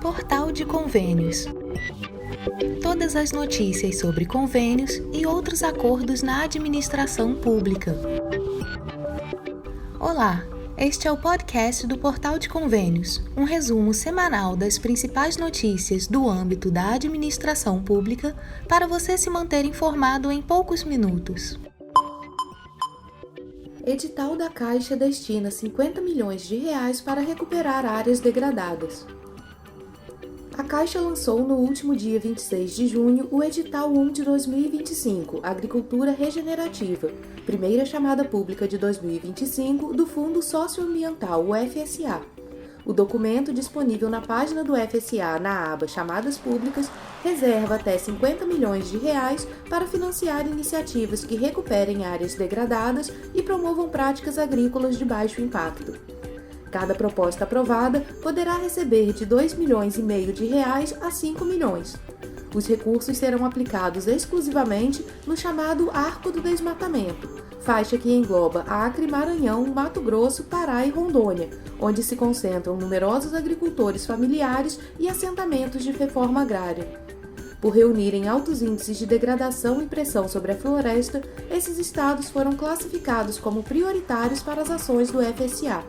Portal de Convênios. Todas as notícias sobre convênios e outros acordos na administração pública. Olá, este é o podcast do Portal de Convênios, um resumo semanal das principais notícias do âmbito da administração pública para você se manter informado em poucos minutos. Edital da Caixa destina 50 milhões de reais para recuperar áreas degradadas. A Caixa lançou no último dia 26 de junho o Edital 1 de 2025, Agricultura Regenerativa, primeira chamada pública de 2025 do Fundo Socioambiental, o FSA. O documento, disponível na página do FSA na aba Chamadas Públicas, reserva até 50 milhões de reais para financiar iniciativas que recuperem áreas degradadas e promovam práticas agrícolas de baixo impacto. Cada proposta aprovada poderá receber de 2,5 milhões de reais a 5 milhões. Os recursos serão aplicados exclusivamente no chamado Arco do Desmatamento, faixa que engloba Acre, Maranhão, Mato Grosso, Pará e Rondônia, onde se concentram numerosos agricultores familiares e assentamentos de reforma agrária. Por reunirem altos índices de degradação e pressão sobre a floresta, esses estados foram classificados como prioritários para as ações do FSA.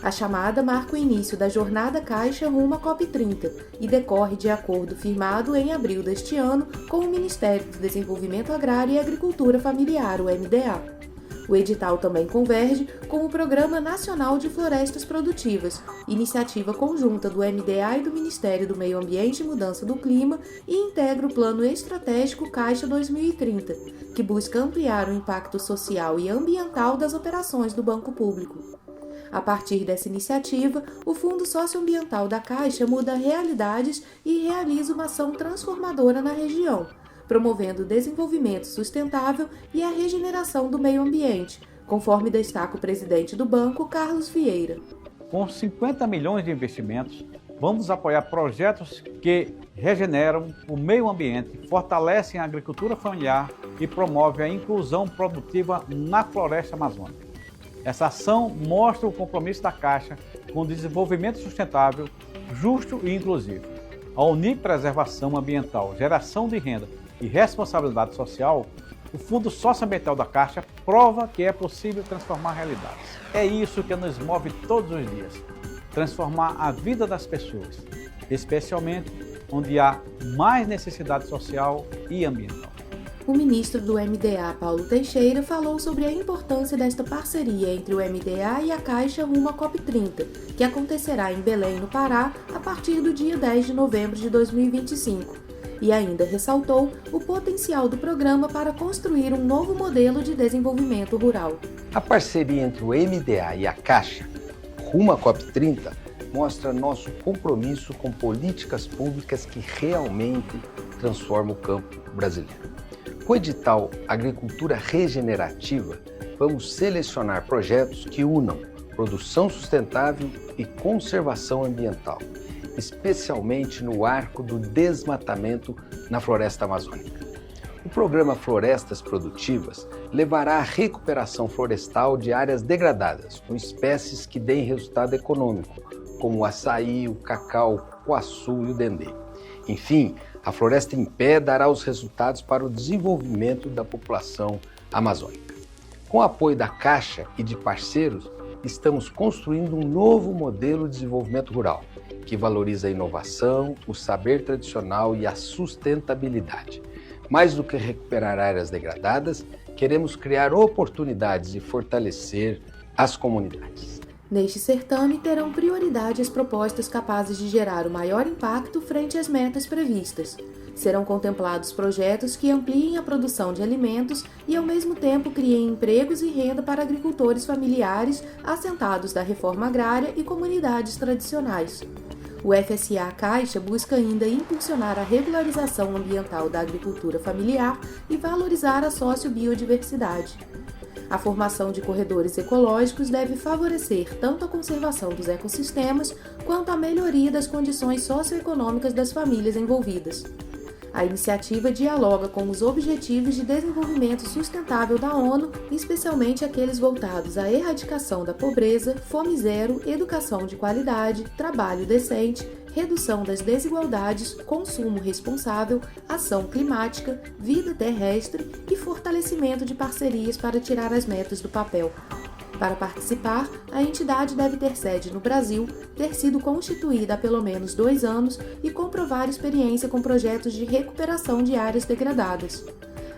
A chamada marca o início da Jornada Caixa rumo à COP30 e decorre de acordo firmado em abril deste ano com o Ministério do Desenvolvimento Agrário e Agricultura Familiar, o MDA. O edital também converge com o Programa Nacional de Florestas Produtivas, iniciativa conjunta do MDA e do Ministério do Meio Ambiente e Mudança do Clima, e integra o Plano Estratégico Caixa 2030, que busca ampliar o impacto social e ambiental das operações do Banco Público. A partir dessa iniciativa, o Fundo Socioambiental da Caixa muda realidades e realiza uma ação transformadora na região, promovendo o desenvolvimento sustentável e a regeneração do meio ambiente, conforme destaca o presidente do banco, Carlos Vieira. Com 50 milhões de investimentos, vamos apoiar projetos que regeneram o meio ambiente, fortalecem a agricultura familiar e promovem a inclusão produtiva na floresta amazônica. Essa ação mostra o compromisso da Caixa com o desenvolvimento sustentável, justo e inclusivo. Ao unir preservação ambiental, geração de renda e responsabilidade social, o Fundo Socioambiental da Caixa prova que é possível transformar realidades. É isso que nos move todos os dias, transformar a vida das pessoas, especialmente onde há mais necessidade social e ambiental. O ministro do MDA, Paulo Teixeira, falou sobre a importância desta parceria entre o MDA e a Caixa rumo à COP30, que acontecerá em Belém, no Pará, a partir do dia 10 de novembro de 2025. E ainda ressaltou o potencial do programa para construir um novo modelo de desenvolvimento rural. A parceria entre o MDA e a Caixa rumo à COP30 mostra nosso compromisso com políticas públicas que realmente transformam o campo brasileiro. Com o edital Agricultura Regenerativa, vamos selecionar projetos que unam produção sustentável e conservação ambiental, especialmente no arco do desmatamento na floresta amazônica. O programa Florestas Produtivas levará à recuperação florestal de áreas degradadas, com espécies que deem resultado econômico, como o açaí, o cacau, o cupuaçu e o dendê. Enfim, a Floresta em Pé dará os resultados para o desenvolvimento da população amazônica. Com o apoio da Caixa e de parceiros, estamos construindo um novo modelo de desenvolvimento rural, que valoriza a inovação, o saber tradicional e a sustentabilidade. Mais do que recuperar áreas degradadas, queremos criar oportunidades e fortalecer as comunidades. Neste certame, terão prioridade as propostas capazes de gerar o maior impacto frente às metas previstas. Serão contemplados projetos que ampliem a produção de alimentos e, ao mesmo tempo, criem empregos e renda para agricultores familiares, assentados da reforma agrária e comunidades tradicionais. O FSA Caixa busca ainda impulsionar a regularização ambiental da agricultura familiar e valorizar a sociobiodiversidade. A formação de corredores ecológicos deve favorecer tanto a conservação dos ecossistemas quanto a melhoria das condições socioeconômicas das famílias envolvidas. A iniciativa dialoga com os Objetivos de Desenvolvimento Sustentável da ONU, especialmente aqueles voltados à erradicação da pobreza, fome zero, educação de qualidade, trabalho decente, redução das desigualdades, consumo responsável, ação climática, vida terrestre e fortalecimento de parcerias para tirar as metas do papel. Para participar, a entidade deve ter sede no Brasil, ter sido constituída há pelo menos 2 anos e comprovar experiência com projetos de recuperação de áreas degradadas.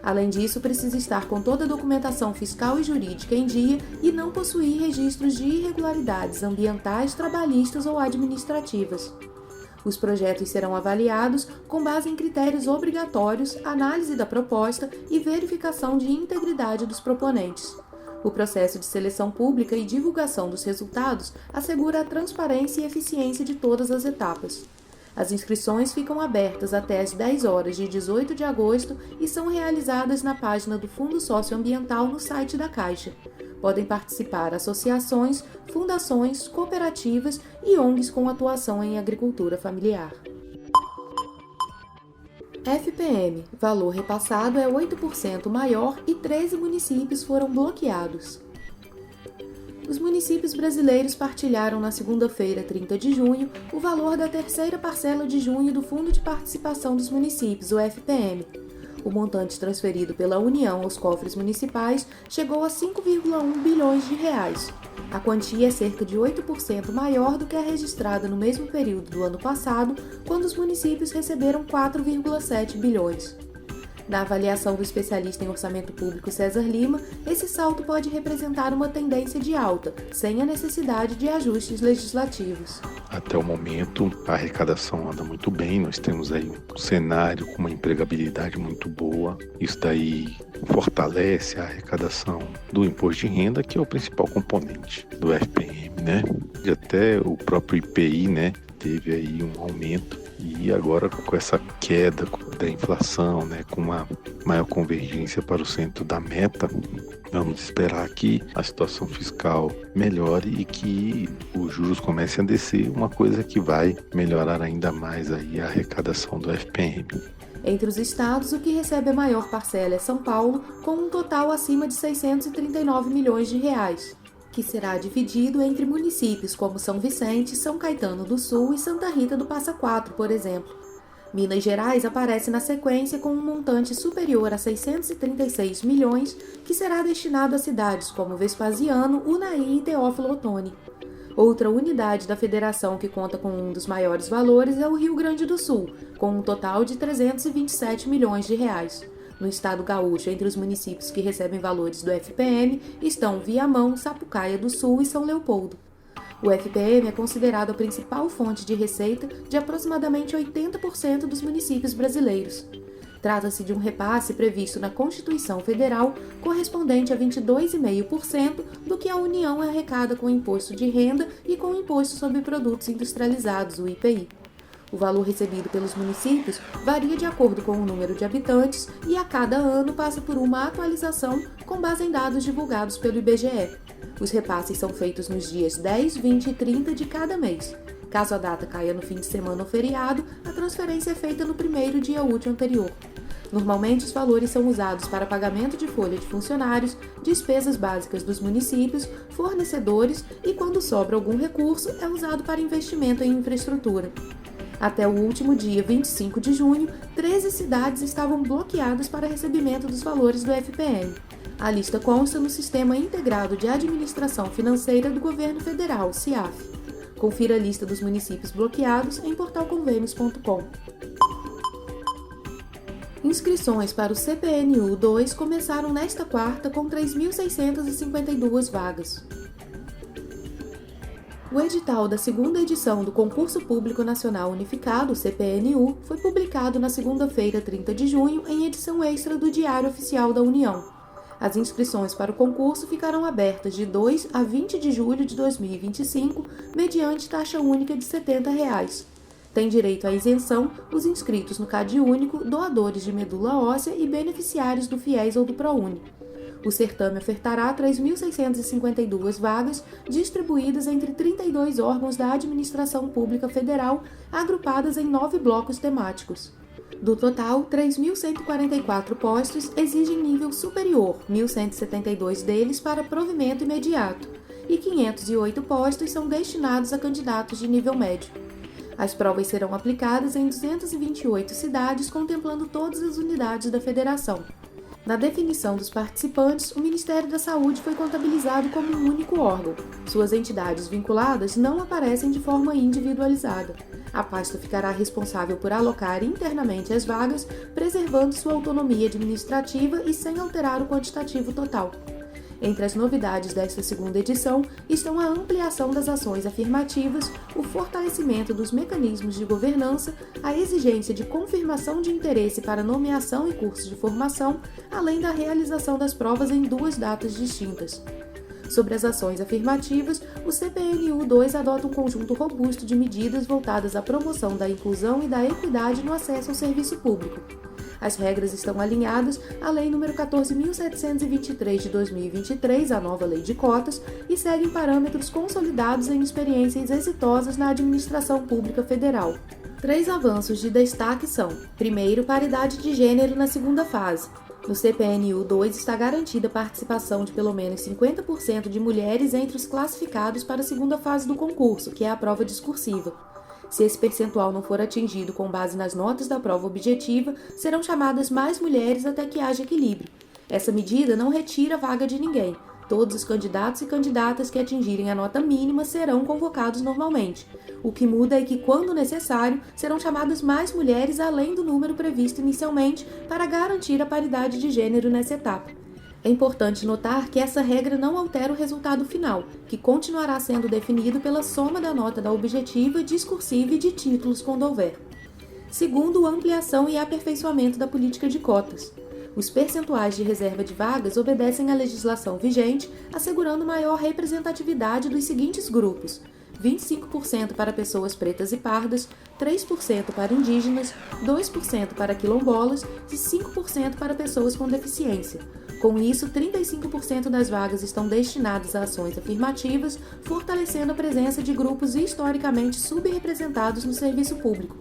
Além disso, precisa estar com toda a documentação fiscal e jurídica em dia e não possuir registros de irregularidades ambientais, trabalhistas ou administrativas. Os projetos serão avaliados com base em critérios obrigatórios, análise da proposta e verificação de integridade dos proponentes. O processo de seleção pública e divulgação dos resultados assegura a transparência e eficiência de todas as etapas. As inscrições ficam abertas até às 10 horas de 18 de agosto e são realizadas na página do Fundo Socioambiental no site da Caixa. Podem participar associações, fundações, cooperativas e ONGs com atuação em agricultura familiar. FPM, valor repassado é 8% maior e 13 municípios foram bloqueados. Os municípios brasileiros partilharam na segunda-feira, 30 de junho, o valor da terceira parcela de junho do Fundo de Participação dos Municípios, o FPM. O montante transferido pela União aos cofres municipais chegou a 5,1 bilhões de reais. A quantia é cerca de 8% maior do que a registrada no mesmo período do ano passado, quando os municípios receberam 4,7 bilhões. Na avaliação do especialista em orçamento público César Lima, esse salto pode representar uma tendência de alta, sem a necessidade de ajustes legislativos. Até o momento, a arrecadação anda muito bem, nós temos aí um cenário com uma empregabilidade muito boa. Isso daí fortalece a arrecadação do imposto de renda, que é o principal componente do FPM, né? E até o próprio IPI, né, teve aí um aumento. E agora com essa queda da inflação, né, com uma maior convergência para o centro da meta, vamos esperar que a situação fiscal melhore e que os juros comecem a descer, uma coisa que vai melhorar ainda mais aí a arrecadação do FPM. Entre os estados, o que recebe a maior parcela é São Paulo, com um total acima de 639 milhões de reais. Que será dividido entre municípios como São Vicente, São Caetano do Sul e Santa Rita do Passa Quatro, por exemplo. Minas Gerais aparece na sequência com um montante superior a 636 milhões, que será destinado a cidades como Vespasiano, Unai e Teófilo Otoni. Outra unidade da federação que conta com um dos maiores valores é o Rio Grande do Sul, com um total de 327 milhões de reais. No estado gaúcho, entre os municípios que recebem valores do FPM, estão Viamão, Sapucaia do Sul e São Leopoldo. O FPM é considerado a principal fonte de receita de aproximadamente 80% dos municípios brasileiros. Trata-se de um repasse previsto na Constituição Federal, correspondente a 22,5% do que a União arrecada com o Imposto de Renda e com o Imposto sobre Produtos Industrializados, o IPI. O valor recebido pelos municípios varia de acordo com o número de habitantes e a cada ano passa por uma atualização com base em dados divulgados pelo IBGE. Os repasses são feitos nos dias 10, 20 e 30 de cada mês. Caso a data caia no fim de semana ou feriado, a transferência é feita no primeiro dia útil anterior. Normalmente, os valores são usados para pagamento de folha de funcionários, despesas básicas dos municípios, fornecedores e, quando sobra algum recurso, é usado para investimento em infraestrutura. Até o último dia 25 de junho, 13 cidades estavam bloqueadas para recebimento dos valores do FPM. A lista consta no Sistema Integrado de Administração Financeira do Governo Federal, CIAF. Confira a lista dos municípios bloqueados em portalconvênios.com. Inscrições para o CPNU 2 começaram nesta quarta com 3.652 vagas. O edital da segunda edição do Concurso Público Nacional Unificado, CPNU, foi publicado na segunda-feira, 30 de junho, em edição extra do Diário Oficial da União. As inscrições para o concurso ficarão abertas de 2 a 20 de julho de 2025, mediante taxa única de R$ 70. Tem direito à isenção os inscritos no CadÚnico, doadores de medula óssea e beneficiários do FIES ou do ProUni. O certame ofertará 3.652 vagas, distribuídas entre 32 órgãos da Administração Pública Federal, agrupadas em 9 blocos temáticos. Do total, 3.144 postos exigem nível superior, 1.172 deles para provimento imediato, e 508 postos são destinados a candidatos de nível médio. As provas serão aplicadas em 228 cidades, contemplando todas as unidades da federação. Na definição dos participantes, o Ministério da Saúde foi contabilizado como um único órgão. Suas entidades vinculadas não aparecem de forma individualizada. A pasta ficará responsável por alocar internamente as vagas, preservando sua autonomia administrativa e sem alterar o quantitativo total. Entre as novidades desta segunda edição estão a ampliação das ações afirmativas, o fortalecimento dos mecanismos de governança, a exigência de confirmação de interesse para nomeação e cursos de formação, além da realização das provas em 2 datas distintas. Sobre as ações afirmativas, o CPNU2 adota um conjunto robusto de medidas voltadas à promoção da inclusão e da equidade no acesso ao serviço público. As regras estão alinhadas à Lei nº 14.723 de 2023, a nova Lei de Cotas, e seguem parâmetros consolidados em experiências exitosas na administração pública federal. 3 avanços de destaque são: primeiro, paridade de gênero na segunda fase. No CPNU2 está garantida a participação de pelo menos 50% de mulheres entre os classificados para a segunda fase do concurso, que é a prova discursiva. Se esse percentual não for atingido com base nas notas da prova objetiva, serão chamadas mais mulheres até que haja equilíbrio. Essa medida não retira a vaga de ninguém. Todos os candidatos e candidatas que atingirem a nota mínima serão convocados normalmente. O que muda é que, quando necessário, serão chamadas mais mulheres além do número previsto inicialmente para garantir a paridade de gênero nessa etapa. É importante notar que essa regra não altera o resultado final, que continuará sendo definido pela soma da nota da objetiva, discursiva e de títulos quando houver. Segundo, ampliação e aperfeiçoamento da política de cotas. Os percentuais de reserva de vagas obedecem à legislação vigente, assegurando maior representatividade dos seguintes grupos: 25% para pessoas pretas e pardas, 3% para indígenas, 2% para quilombolas e 5% para pessoas com deficiência. Com isso, 35% das vagas estão destinadas a ações afirmativas, fortalecendo a presença de grupos historicamente subrepresentados no serviço público.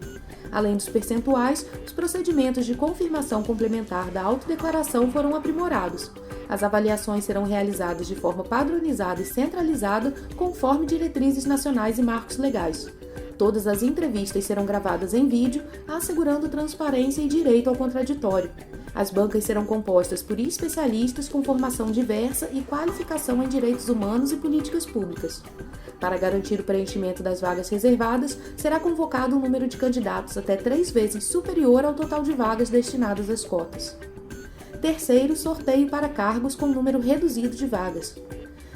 Além dos percentuais, os procedimentos de confirmação complementar da autodeclaração foram aprimorados. As avaliações serão realizadas de forma padronizada e centralizada, conforme diretrizes nacionais e marcos legais. Todas as entrevistas serão gravadas em vídeo, assegurando transparência e direito ao contraditório. As bancas serão compostas por especialistas com formação diversa e qualificação em direitos humanos e políticas públicas. Para garantir o preenchimento das vagas reservadas, será convocado um número de candidatos até 3 vezes superior ao total de vagas destinadas às cotas. Terceiro, sorteio para cargos com número reduzido de vagas.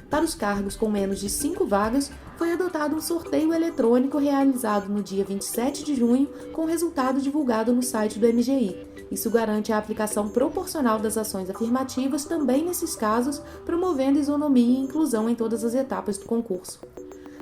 Para os cargos com menos de 5 vagas, foi adotado um sorteio eletrônico realizado no dia 27 de junho, com resultado divulgado no site do MGI. Isso garante a aplicação proporcional das ações afirmativas também nesses casos, promovendo isonomia e inclusão em todas as etapas do concurso.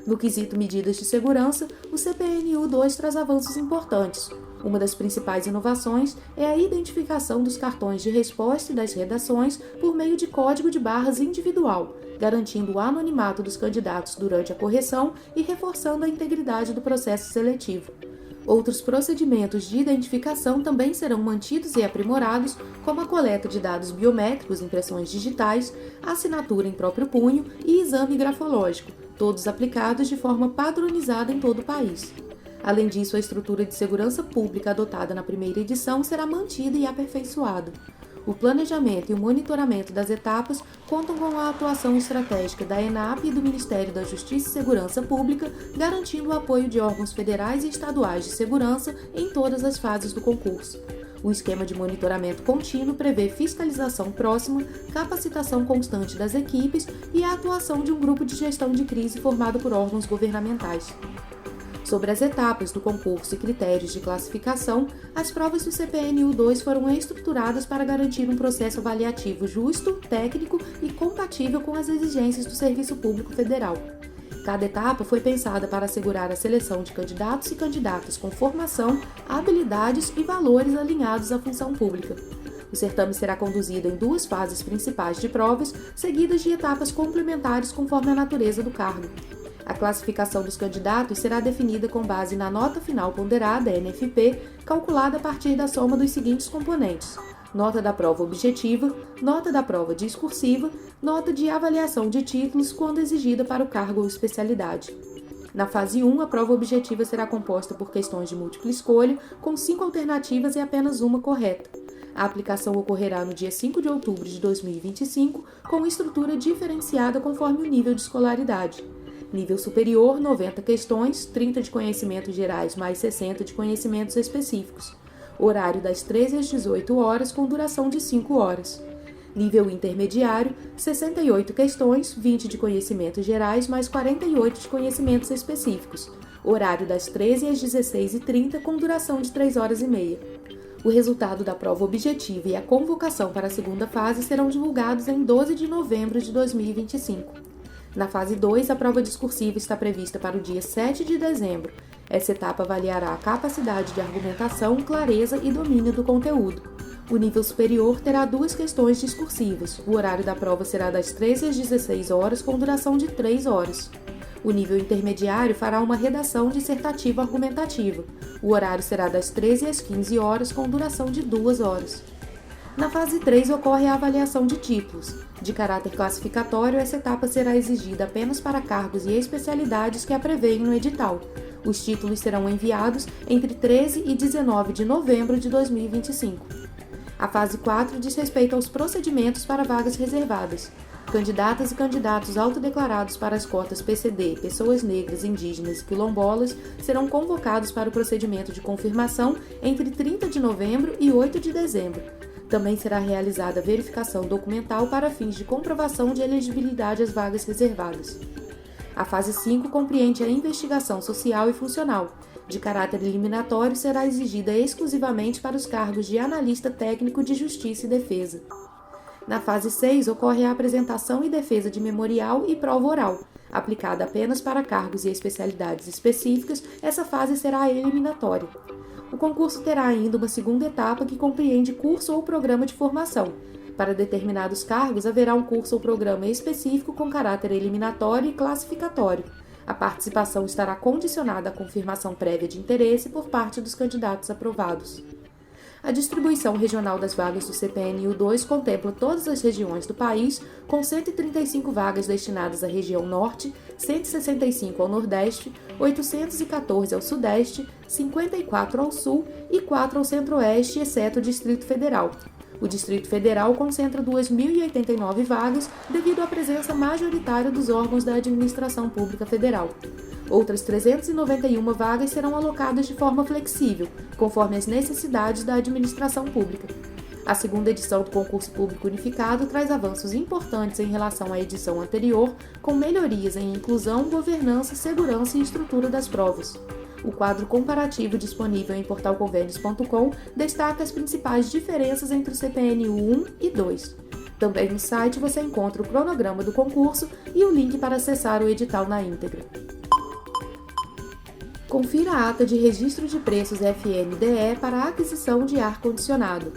No quesito medidas de segurança, o CPNU2 traz avanços importantes. Uma das principais inovações é a identificação dos cartões de resposta e das redações por meio de código de barras individual, garantindo o anonimato dos candidatos durante a correção e reforçando a integridade do processo seletivo. Outros procedimentos de identificação também serão mantidos e aprimorados, como a coleta de dados biométricos, impressões digitais, assinatura em próprio punho e exame grafológico, todos aplicados de forma padronizada em todo o país. Além disso, a estrutura de segurança pública adotada na primeira edição será mantida e aperfeiçoada. O planejamento e o monitoramento das etapas contam com a atuação estratégica da ENAP e do Ministério da Justiça e Segurança Pública, garantindo o apoio de órgãos federais e estaduais de segurança em todas as fases do concurso. O esquema de monitoramento contínuo prevê fiscalização próxima, capacitação constante das equipes e a atuação de um grupo de gestão de crise formado por órgãos governamentais. Sobre as etapas do concurso e critérios de classificação, as provas do CPNU2 foram estruturadas para garantir um processo avaliativo justo, técnico e compatível com as exigências do Serviço Público Federal. Cada etapa foi pensada para assegurar a seleção de candidatos e candidatas com formação, habilidades e valores alinhados à função pública. O certame será conduzido em 2 fases principais de provas, seguidas de etapas complementares conforme a natureza do cargo. A classificação dos candidatos será definida com base na nota final ponderada, NFP, calculada a partir da soma dos seguintes componentes: nota da prova objetiva, nota da prova discursiva, nota de avaliação de títulos quando exigida para o cargo ou especialidade. Na fase 1, a prova objetiva será composta por questões de múltipla escolha, com 5 alternativas e apenas uma correta. A aplicação ocorrerá no dia 5 de outubro de 2025, com estrutura diferenciada conforme o nível de escolaridade. Nível superior, 90 questões, 30 de conhecimentos gerais mais 60 de conhecimentos específicos. Horário das 13 às 18 horas, com duração de 5 horas. Nível intermediário, 68 questões, 20 de conhecimentos gerais mais 48 de conhecimentos específicos. Horário das 13 às 16h30, com duração de 3 horas e meia. O resultado da prova objetiva e a convocação para a segunda fase serão divulgados em 12 de novembro de 2025. Na fase 2, a prova discursiva está prevista para o dia 7 de dezembro. Essa etapa avaliará a capacidade de argumentação, clareza e domínio do conteúdo. O nível superior terá 2 questões discursivas. O horário da prova será das 13 às 16 horas, com duração de 3 horas. O nível intermediário fará uma redação dissertativa argumentativa. O horário será das 13 às 15 horas, com duração de 2 horas. Na fase 3 ocorre a avaliação de títulos. De caráter classificatório, essa etapa será exigida apenas para cargos e especialidades que a prevêem no edital. Os títulos serão enviados entre 13 e 19 de novembro de 2025. A fase 4 diz respeito aos procedimentos para vagas reservadas. Candidatas e candidatos autodeclarados para as cotas PCD, pessoas negras, indígenas e quilombolas serão convocados para o procedimento de confirmação entre 30 de novembro e 8 de dezembro. Também será realizada a verificação documental para fins de comprovação de elegibilidade às vagas reservadas. A fase 5 compreende a investigação social e funcional. De caráter eliminatório, será exigida exclusivamente para os cargos de analista técnico de Justiça e Defesa. Na fase 6, ocorre a apresentação e defesa de memorial e prova oral. Aplicada apenas para cargos e especialidades específicas, essa fase será eliminatória. O concurso terá ainda uma segunda etapa que compreende curso ou programa de formação. Para determinados cargos, haverá um curso ou programa específico com caráter eliminatório e classificatório. A participação estará condicionada à confirmação prévia de interesse por parte dos candidatos aprovados. A distribuição regional das vagas do CPNU-2 contempla todas as regiões do país, com 135 vagas destinadas à região Norte, 165 ao Nordeste, 814 ao Sudeste, 54 ao Sul e 4 ao Centro-Oeste, exceto o Distrito Federal. O Distrito Federal concentra 2.089 vagas devido à presença majoritária dos órgãos da administração pública federal. Outras 391 vagas serão alocadas de forma flexível, conforme as necessidades da administração pública. A segunda edição do concurso público unificado traz avanços importantes em relação à edição anterior, com melhorias em inclusão, governança, segurança e estrutura das provas. O quadro comparativo disponível em portalconvênios.com destaca as principais diferenças entre o CPNU 1 e 2. Também no site você encontra o cronograma do concurso e o link para acessar o edital na íntegra. Confira a ata de registro de preços FNDE para a aquisição de ar-condicionado.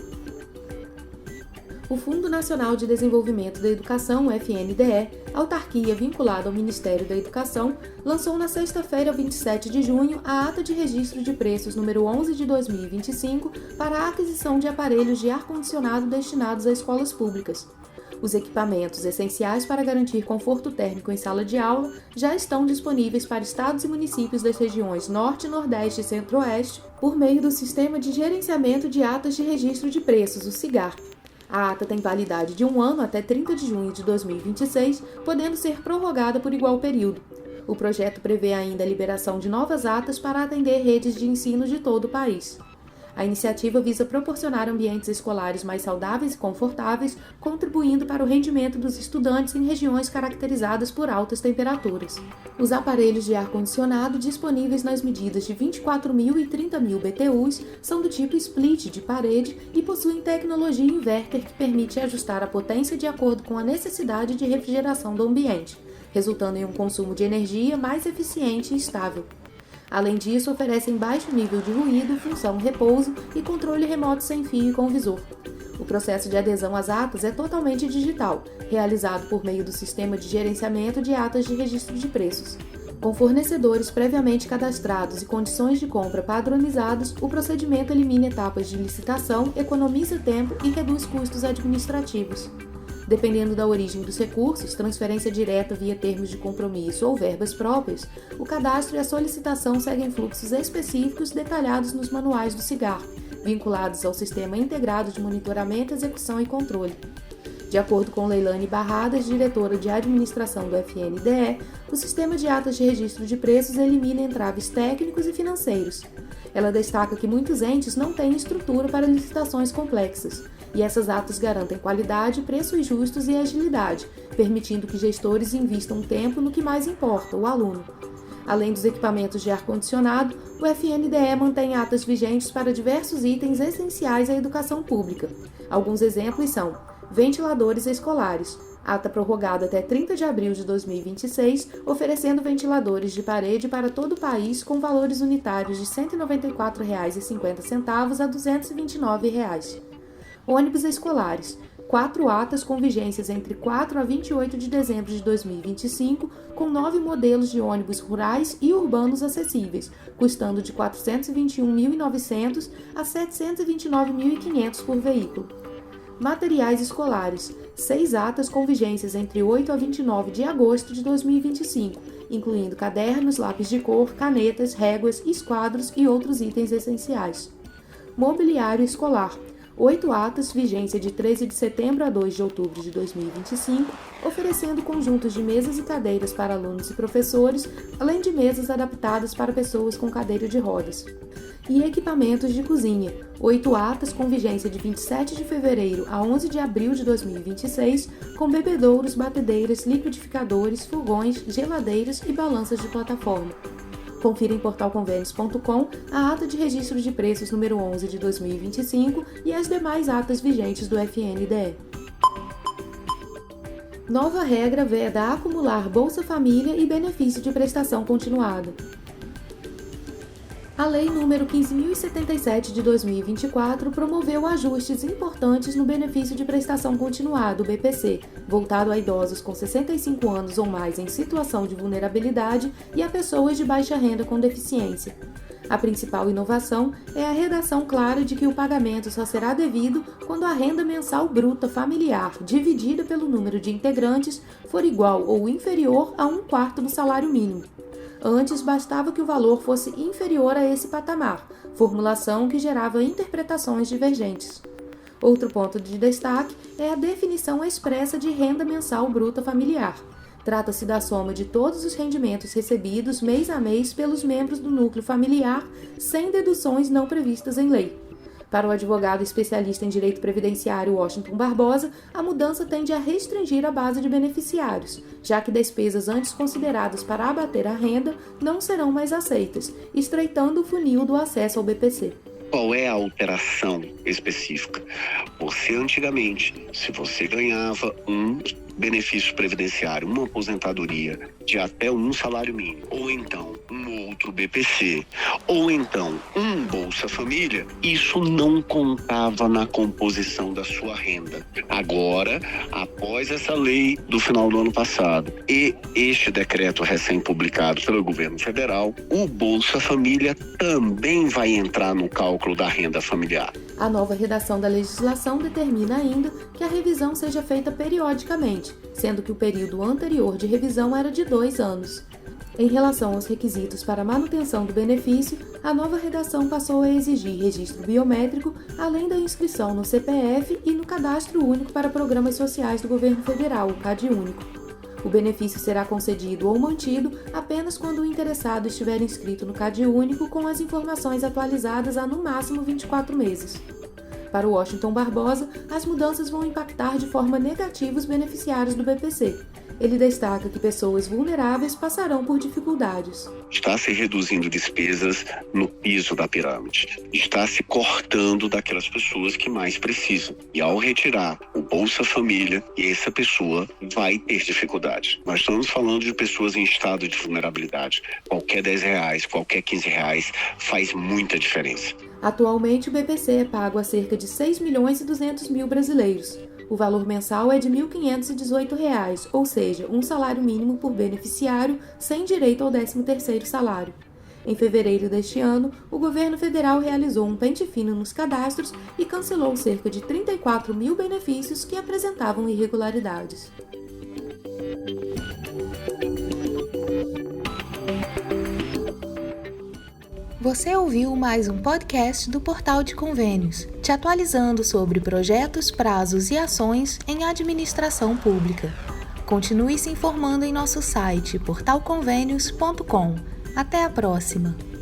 O Fundo Nacional de Desenvolvimento da Educação, FNDE, autarquia vinculada ao Ministério da Educação, lançou na sexta-feira, 27 de junho, a ata de registro de preços número 11 de 2025 para a aquisição de aparelhos de ar-condicionado destinados a escolas públicas. Os equipamentos essenciais para garantir conforto térmico em sala de aula já estão disponíveis para estados e municípios das regiões Norte, Nordeste e Centro-Oeste por meio do Sistema de Gerenciamento de Atas de Registro de Preços, o SIGAR. A ata tem validade de 1 ano até 30 de junho de 2026, podendo ser prorrogada por igual período. O projeto prevê ainda a liberação de novas atas para atender redes de ensino de todo o país. A iniciativa visa proporcionar ambientes escolares mais saudáveis e confortáveis, contribuindo para o rendimento dos estudantes em regiões caracterizadas por altas temperaturas. Os aparelhos de ar-condicionado disponíveis nas medidas de 24.000 e 30.000 BTUs são do tipo split de parede e possuem tecnologia inverter que permite ajustar a potência de acordo com a necessidade de refrigeração do ambiente, resultando em um consumo de energia mais eficiente e estável. Além disso, oferecem baixo nível de ruído, função repouso e controle remoto sem fio e com visor. O processo de adesão às atas é totalmente digital, realizado por meio do Sistema de Gerenciamento de Atas de Registro de Preços. Com fornecedores previamente cadastrados e condições de compra padronizadas, o procedimento elimina etapas de licitação, economiza tempo e reduz custos administrativos. Dependendo da origem dos recursos, transferência direta via termos de compromisso ou verbas próprias, o cadastro e a solicitação seguem fluxos específicos detalhados nos manuais do SIGAR, vinculados ao Sistema Integrado de Monitoramento, Execução e Controle. De acordo com Leilane Barradas, diretora de administração do FNDE, o sistema de atas de registro de preços elimina entraves técnicos e financeiros. Ela destaca que muitos entes não têm estrutura para licitações complexas, e essas atas garantem qualidade, preços justos e agilidade, permitindo que gestores invistam tempo no que mais importa, o aluno. Além dos equipamentos de ar-condicionado, o FNDE mantém atas vigentes para diversos itens essenciais à educação pública. Alguns exemplos são ventiladores escolares, ata prorrogada até 30 de abril de 2026, oferecendo ventiladores de parede para todo o país com valores unitários de R$ 194,50 a R$ 229. Ônibus escolares, 4 atas com vigências entre 4 a 28 de dezembro de 2025, com 9 modelos de ônibus rurais e urbanos acessíveis, custando de R$ 421.900 a R$ 729.500 por veículo. Materiais escolares, 6 atas com vigências entre 8 a 29 de agosto de 2025, incluindo cadernos, lápis de cor, canetas, réguas, esquadros e outros itens essenciais. Mobiliário escolar, 8 atas, vigência de 13 de setembro a 2 de outubro de 2025, oferecendo conjuntos de mesas e cadeiras para alunos e professores, além de mesas adaptadas para pessoas com cadeira de rodas. E equipamentos de cozinha, 8 atas com vigência de 27 de fevereiro a 11 de abril de 2026, com bebedouros, batedeiras, liquidificadores, fogões, geladeiras e balanças de plataforma. Confira em portalconvênios.com a ata de registro de preços número 11 de 2025 e as demais atas vigentes do FNDE. Nova regra veda acumular Bolsa Família e benefício de prestação continuada. A Lei nº 15.077 de 2024 promoveu ajustes importantes no benefício de prestação continuada, o BPC, voltado a idosos com 65 anos ou mais em situação de vulnerabilidade e a pessoas de baixa renda com deficiência. A principal inovação é a redação clara de que o pagamento só será devido quando a renda mensal bruta familiar, dividida pelo número de integrantes, for igual ou inferior a 1/4 do salário mínimo. Antes, bastava que o valor fosse inferior a esse patamar, formulação que gerava interpretações divergentes. Outro ponto de destaque é a definição expressa de renda mensal bruta familiar. Trata-se da soma de todos os rendimentos recebidos mês a mês pelos membros do núcleo familiar, sem deduções não previstas em lei. Para o advogado especialista em direito previdenciário Washington Barbosa, a mudança tende a restringir a base de beneficiários, já que despesas antes consideradas para abater a renda não serão mais aceitas, estreitando o funil do acesso ao BPC. Qual é a alteração específica? Você antigamente, se você ganhava um benefício previdenciário, uma aposentadoria de até um salário mínimo, ou então um outro BPC, ou então um Bolsa Família, isso não contava na composição da sua renda. Agora, após essa lei do final do ano passado e este decreto recém-publicado pelo governo federal, o Bolsa Família também vai entrar no cálculo da renda familiar. A nova redação da legislação determina ainda que a revisão seja feita periodicamente, sendo que o período anterior de revisão era de 2 anos. Em relação aos requisitos para a manutenção do benefício, a nova redação passou a exigir registro biométrico, além da inscrição no CPF e no Cadastro Único para Programas Sociais do Governo Federal, o CadÚnico. O benefício será concedido ou mantido apenas quando o interessado estiver inscrito no CadÚnico com as informações atualizadas há no máximo 24 meses. Para o Washington Barbosa, as mudanças vão impactar de forma negativa os beneficiários do BPC. Ele destaca que pessoas vulneráveis passarão por dificuldades. Está se reduzindo despesas no piso da pirâmide. Está se cortando daquelas pessoas que mais precisam. E ao retirar o Bolsa Família, essa pessoa vai ter dificuldade. Nós estamos falando de pessoas em estado de vulnerabilidade. Qualquer R$10, qualquer R$15 faz muita diferença. Atualmente, o BPC é pago a cerca de 6.200.000 brasileiros. O valor mensal é de R$ 1.518, ou seja, um salário mínimo por beneficiário sem direito ao 13º salário. Em fevereiro deste ano, o governo federal realizou um pente fino nos cadastros e cancelou cerca de 34 mil benefícios que apresentavam irregularidades. Você ouviu mais um podcast do Portal de Convênios, te atualizando sobre projetos, prazos e ações em administração pública. Continue se informando em nosso site portalconvenios.com. Até a próxima!